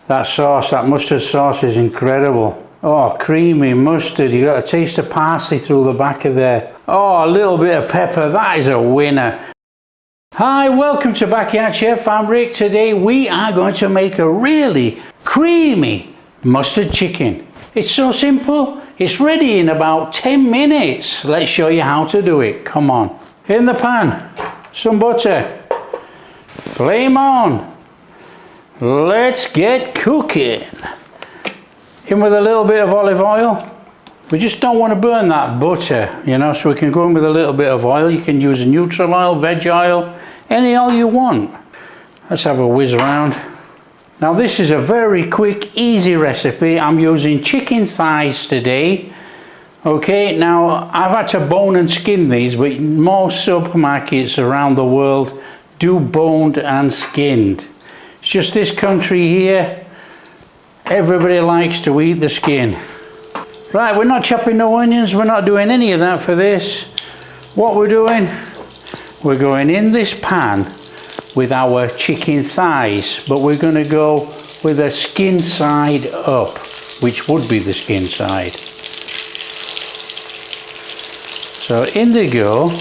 That sauce, that mustard sauce is incredible. Oh, creamy mustard. You got a taste of parsley through the back of there. Oh, a little bit of pepper. That is a winner. Hi, welcome to Backyard Chef. I'm Rick. Today we are going to make a really creamy mustard chicken. It's so simple. It's ready in about 10 minutes. Let's show you how to do it. Come on. In the pan, some butter. Flame on. Let's get cooking. In with a little bit of olive oil. We just don't want to burn that butter, you know, so we can go in with a little bit of oil. You can use a neutral oil, veg oil, any oil you want. Let's have a whiz around. Now this is a very quick, easy recipe. I'm using chicken thighs today. Okay, now I've had to bone and skin these, but most supermarkets around the world do boned and skinned. It's just this country here, everybody likes to eat the skin. Right, we're not chopping no onions, we're not doing any of that for this. What we're doing, we're going in this pan with our chicken thighs, but we're going to go with the skin side up, which would be the skin side. So in they go.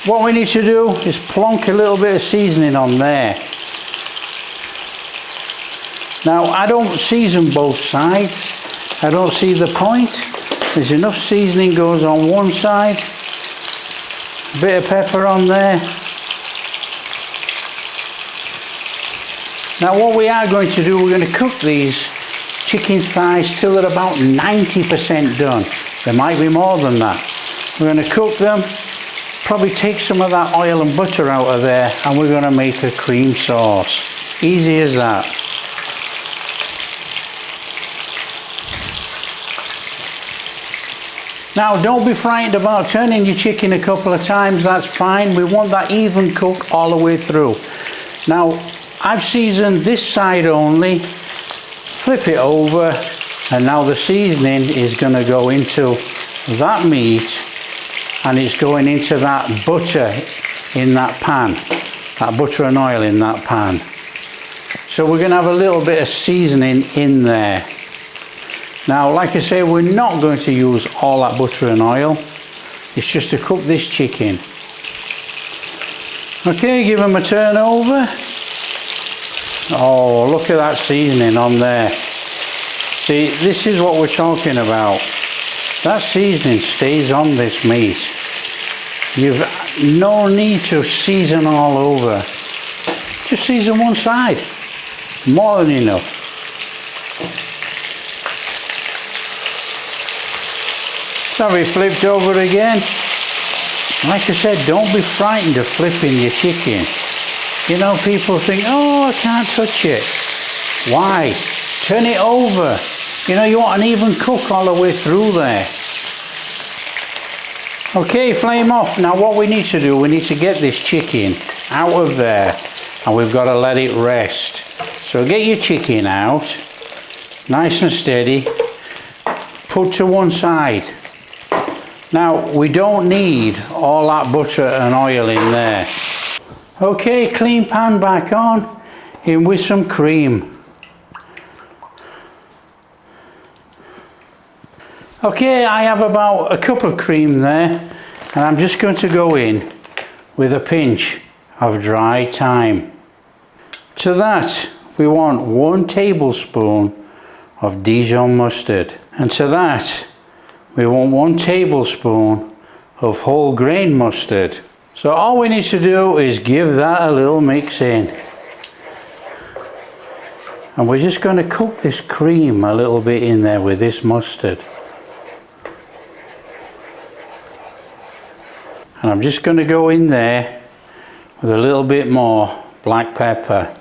What we need to do is plonk a little bit of seasoning on there. Now I don't season both sides. I don't see the point. There's enough seasoning goes on one side. A bit of pepper on there. Now what we are going to do, we're going to cook these chicken thighs till they're about 90% done. There might be more than that. We're going to cook them. Probably take some of that oil and butter out of there, and we're going to make a cream sauce. Easy as that. Now don't be frightened about turning your chicken a couple of times, that's fine. We want that even cook all the way through. Now I've seasoned this side only. Flip it over, and now the seasoning is going to go into that meat. And it's going into that butter in that pan, that butter and oil in that pan. So we're going to have a little bit of seasoning in there. Now, like I say, we're not going to use all that butter and oil. It's just to cook this chicken. Okay, give them a turn over. Oh, look at that seasoning on there. See, this is what we're talking about. That seasoning stays on this meat. You've no need to season all over. Just season one side. More than enough. Have it flipped over again. Like I said, don't be frightened of flipping your chicken. You know, people think, oh, I can't touch it. Why? Turn it over. You know, you want an even cook all the way through there. Okay, flame off. Now what we need to do, we need to get this chicken out of there, and we've got to let it rest. So get your chicken out, nice and steady, put to one side. Now we don't need all that butter and oil in there. Okay, clean pan back on, in with some cream. Okay, I have about a cup of cream there, and I'm just going to go in with a pinch of dry thyme. To that, we want 1 tablespoon of Dijon mustard. And to that, we want 1 tablespoon of whole grain mustard. So all we need to do is give that a little mix in. And we're just going to cook this cream a little bit in there with this mustard. And I'm just going to go in there with a little bit more black pepper.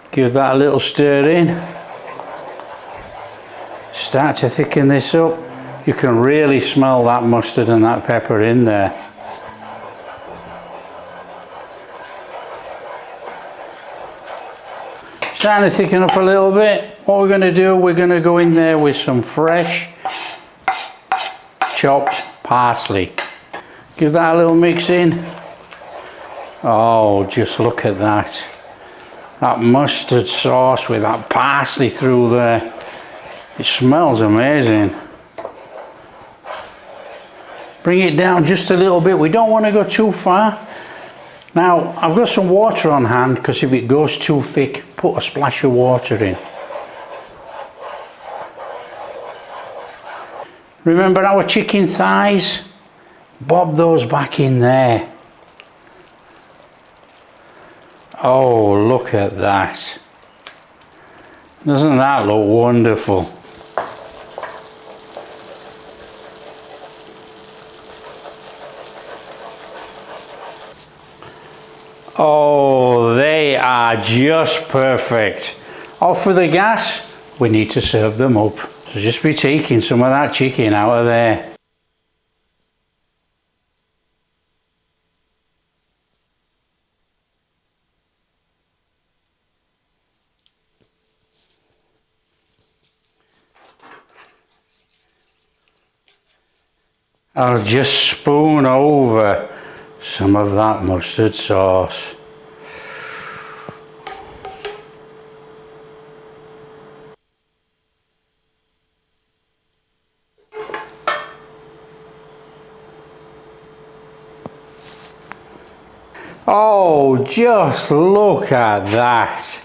Give that a little stir in. Start to thicken this up. You can really smell that mustard and that pepper in there. Starting to thicken up a little bit. What we're going to do, we're going to go in there with some fresh chopped parsley. Give that a little mix in. Oh, just look at that. That mustard sauce with that parsley through there. It smells amazing. Bring it down just a little bit. We don't want to go too far. Now, I've got some water on hand because if it goes too thick, put a splash of water in. Remember our chicken thighs? Bob those back in there. Oh, look at that. Doesn't that look wonderful? Oh, they are just perfect. Off with the gas, we need to serve them up. So just be taking some of that chicken out of there. I'll just spoon over some of that mustard sauce. Oh, just look at that.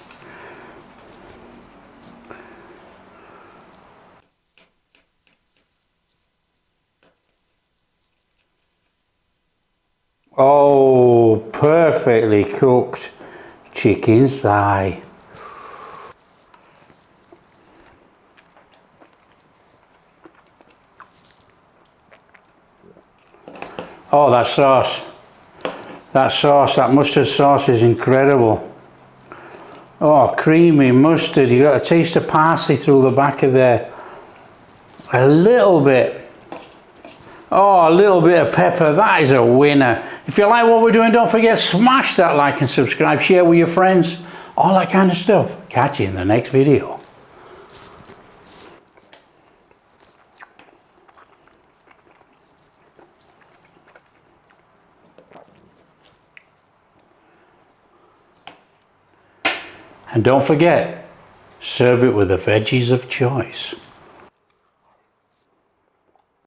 Oh, perfectly cooked chicken thigh. Oh, that sauce. That mustard sauce is incredible. Oh, creamy mustard. You got a taste of parsley through the back of there. A little bit. Oh, a little bit of pepper. That is a winner. If you like what we're doing, don't forget, smash that like and subscribe. Share with your friends. All that kind of stuff. Catch you in the next video. And don't forget, serve it with the veggies of choice.